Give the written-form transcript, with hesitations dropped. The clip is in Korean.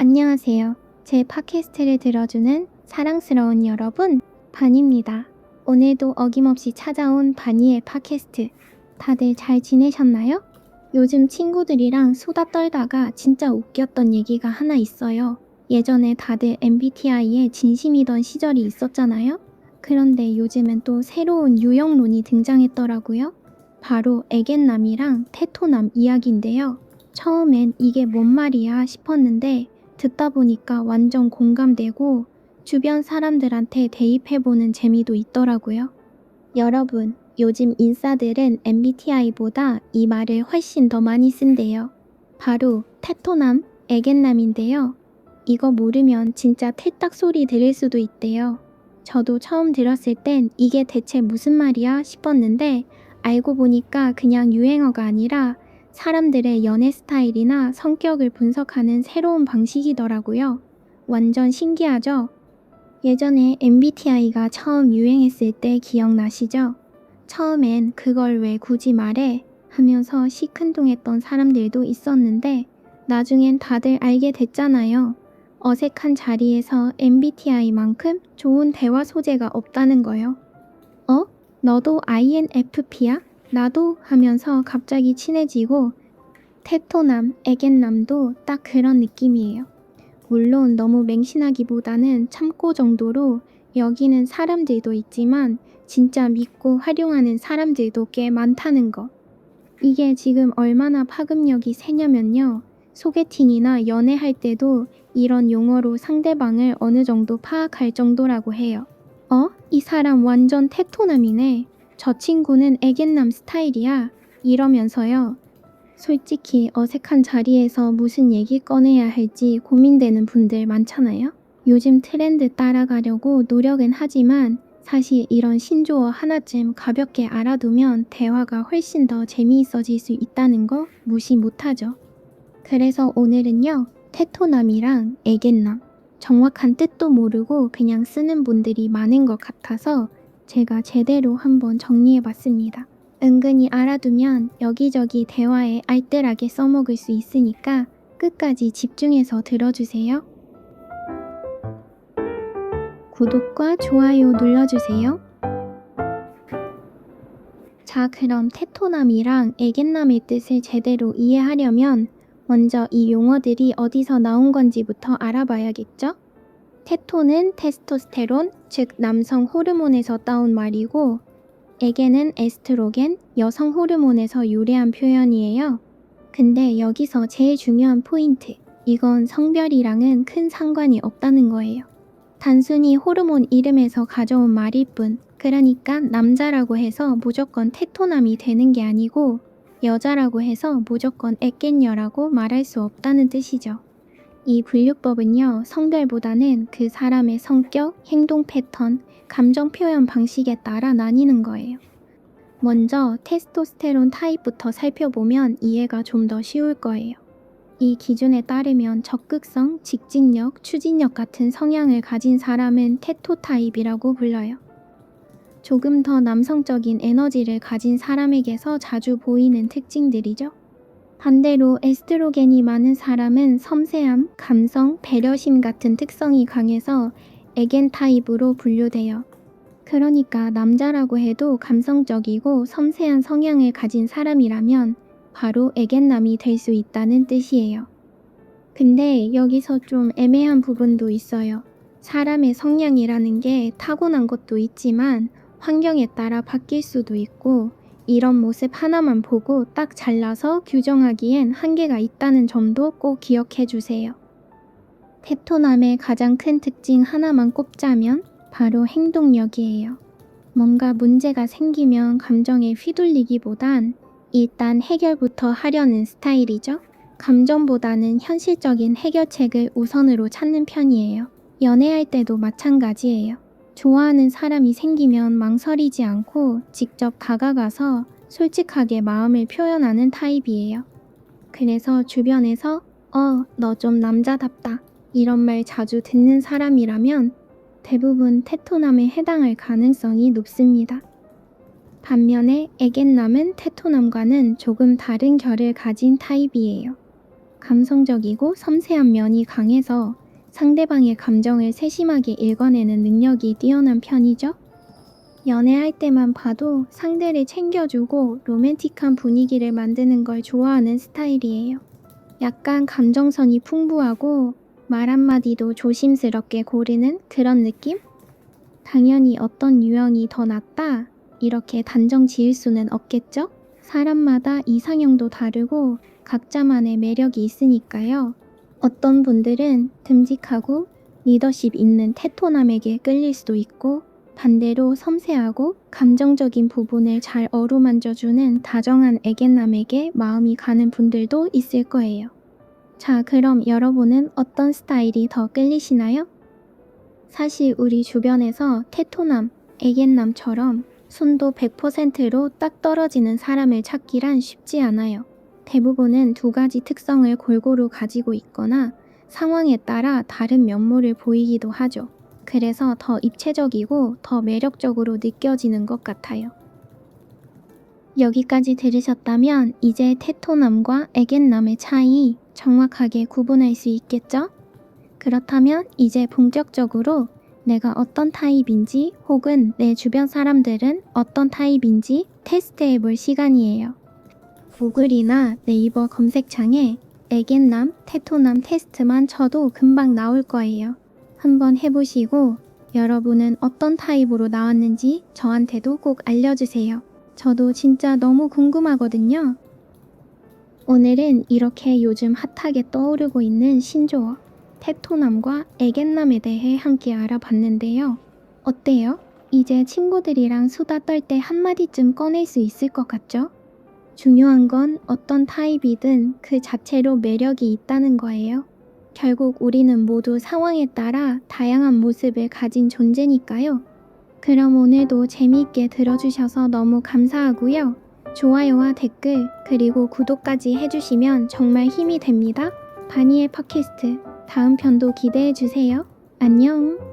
안녕하세요. 제 팟캐스트를 들어주는 사랑스러운 여러분, 반입니다. 오늘도 어김없이 찾아온 바니의 팟캐스트. 다들 잘 지내셨나요? 요즘 친구들이랑 수다 떨다가 진짜 웃겼던 얘기가 하나 있어요. 예전에 다들 MBTI에 진심이던 시절이 있었잖아요? 그런데 요즘은 또 새로운 유형론이 등장했더라고요. 바로 애견남이랑 테토남 이야기인데요. 처음엔 이게 뭔 말이야 싶었는데 듣다 보니까 완전 공감되고 주변 사람들한테 대입해보는 재미도 있더라고요. 여러분, 요즘 인싸들은 MBTI보다 이 말을 훨씬 더 많이 쓴대요. 바로 테토남, 애견남인데요. 이거 모르면 진짜 틀딱 소리 들을 수도 있대요. 저도 처음 들었을 땐 이게 대체 무슨 말이야 싶었는데 알고 보니까 그냥 유행어가 아니라 사람들의 연애 스타일이나 성격을 분석하는 새로운 방식이더라고요. 완전 신기하죠? 예전에 MBTI가 처음 유행했을 때 기억나시죠? 처음엔 그걸 왜 굳이 말해? 하면서 시큰둥했던 사람들도 있었는데 나중엔 다들 알게 됐잖아요. 어색한 자리에서 MBTI만큼 좋은 대화 소재가 없다는 거요. 어? 너도 INFP야? 나도? 하면서 갑자기 친해지고 테토남, 애견남도 딱 그런 느낌이에요. 물론 너무 맹신하기보다는 참고 정도로 여기는 사람들도 있지만 진짜 믿고 활용하는 사람들도 꽤 많다는 거. 이게 지금 얼마나 파급력이 세냐면요. 소개팅이나 연애할 때도 이런 용어로 상대방을 어느 정도 파악할 정도라고 해요. 이 사람 완전 테토남이네. 저 친구는 애견남 스타일이야. 이러면서요. 솔직히 어색한 자리에서 무슨 얘기 꺼내야 할지 고민되는 분들 많잖아요. 요즘 트렌드 따라가려고 노력은 하지만 사실 이런 신조어 하나쯤 가볍게 알아두면 대화가 훨씬 더 재미있어질 수 있다는 거 무시 못하죠. 그래서 오늘은요. 테토남이랑 애견남 정확한 뜻도 모르고 그냥 쓰는 분들이 많은 것 같아서 제가 제대로 한번 정리해봤습니다. 은근히 알아두면 여기저기 대화에 알뜰하게 써먹을 수 있으니까 끝까지 집중해서 들어주세요. 구독과 좋아요 눌러주세요. 자, 그럼 테토남이랑 애견남의 뜻을 제대로 이해하려면 먼저 이 용어들이 어디서 나온 건지부터 알아봐야겠죠? 테토는 테스토스테론, 즉 남성 호르몬에서 따온 말이고 애견은 에스트로겐, 여성 호르몬에서 유래한 표현이에요. 근데 여기서 제일 중요한 포인트, 이건 성별이랑은 큰 상관이 없다는 거예요. 단순히 호르몬 이름에서 가져온 말일 뿐, 그러니까 남자라고 해서 무조건 테토남이 되는 게 아니고 여자라고 해서 무조건 애견녀라고 말할 수 없다는 뜻이죠. 이 분류법은요, 성별보다는 그 사람의 성격, 행동 패턴, 감정 표현 방식에 따라 나뉘는 거예요. 먼저 테스토스테론 타입부터 살펴보면 이해가 좀 더 쉬울 거예요. 이 기준에 따르면 적극성, 직진력, 추진력 같은 성향을 가진 사람은 테토 타입이라고 불러요. 조금 더 남성적인 에너지를 가진 사람에게서 자주 보이는 특징들이죠. 반대로 에스트로겐이 많은 사람은 섬세함, 감성, 배려심 같은 특성이 강해서 애견 타입으로 분류돼요. 그러니까 남자라고 해도 감성적이고 섬세한 성향을 가진 사람이라면 바로 애견남이 될 수 있다는 뜻이에요. 근데 여기서 좀 애매한 부분도 있어요. 사람의 성향이라는 게 타고난 것도 있지만 환경에 따라 바뀔 수도 있고 이런 모습 하나만 보고 딱 잘라서 규정하기엔 한계가 있다는 점도 꼭 기억해 주세요. 테토남의 가장 큰 특징 하나만 꼽자면 바로 행동력이에요. 뭔가 문제가 생기면 감정에 휘둘리기보단 일단 해결부터 하려는 스타일이죠. 감정보다는 현실적인 해결책을 우선으로 찾는 편이에요. 연애할 때도 마찬가지예요. 좋아하는 사람이 생기면 망설이지 않고 직접 다가가서 솔직하게 마음을 표현하는 타입이에요. 그래서 주변에서 너 좀 남자답다 이런 말 자주 듣는 사람이라면 대부분 테토남에 해당할 가능성이 높습니다. 반면에 애견남은 테토남과는 조금 다른 결을 가진 타입이에요. 감성적이고 섬세한 면이 강해서 상대방의 감정을 세심하게 읽어내는 능력이 뛰어난 편이죠. 연애할 때만 봐도 상대를 챙겨주고 로맨틱한 분위기를 만드는 걸 좋아하는 스타일이에요. 약간 감정선이 풍부하고 말 한마디도 조심스럽게 고르는 그런 느낌? 당연히 어떤 유형이 더 낫다 이렇게 단정 지을 수는 없겠죠? 사람마다 이상형도 다르고 각자만의 매력이 있으니까요. 어떤 분들은 듬직하고 리더십 있는 테토남에게 끌릴 수도 있고 반대로 섬세하고 감정적인 부분을 잘 어루만져주는 다정한 애견남에게 마음이 가는 분들도 있을 거예요. 자, 그럼 여러분은 어떤 스타일이 더 끌리시나요? 사실 우리 주변에서 테토남, 애견남처럼 순도 100%로 딱 떨어지는 사람을 찾기란 쉽지 않아요. 대부분은 두 가지 특성을 골고루 가지고 있거나 상황에 따라 다른 면모를 보이기도 하죠. 그래서 더 입체적이고 더 매력적으로 느껴지는 것 같아요. 여기까지 들으셨다면 이제 테토남과 애견남의 차이 정확하게 구분할 수 있겠죠? 그렇다면 이제 본격적으로 내가 어떤 타입인지 혹은 내 주변 사람들은 어떤 타입인지 테스트해 볼 시간이에요. 구글이나 네이버 검색창에 애견남, 테토남 테스트만 쳐도 금방 나올 거예요. 한번 해보시고 여러분은 어떤 타입으로 나왔는지 저한테도 꼭 알려주세요. 저도 진짜 너무 궁금하거든요. 오늘은 이렇게 요즘 핫하게 떠오르고 있는 신조어 테토남과 애견남에 대해 함께 알아봤는데요. 어때요? 이제 친구들이랑 수다 떨 때 한마디쯤 꺼낼 수 있을 것 같죠? 중요한 건 어떤 타입이든 그 자체로 매력이 있다는 거예요. 결국 우리는 모두 상황에 따라 다양한 모습을 가진 존재니까요. 그럼 오늘도 재미있게 들어주셔서 너무 감사하고요. 좋아요와 댓글 그리고 구독까지 해주시면 정말 힘이 됩니다. 바니의 팟캐스트 다음 편도 기대해주세요. 안녕.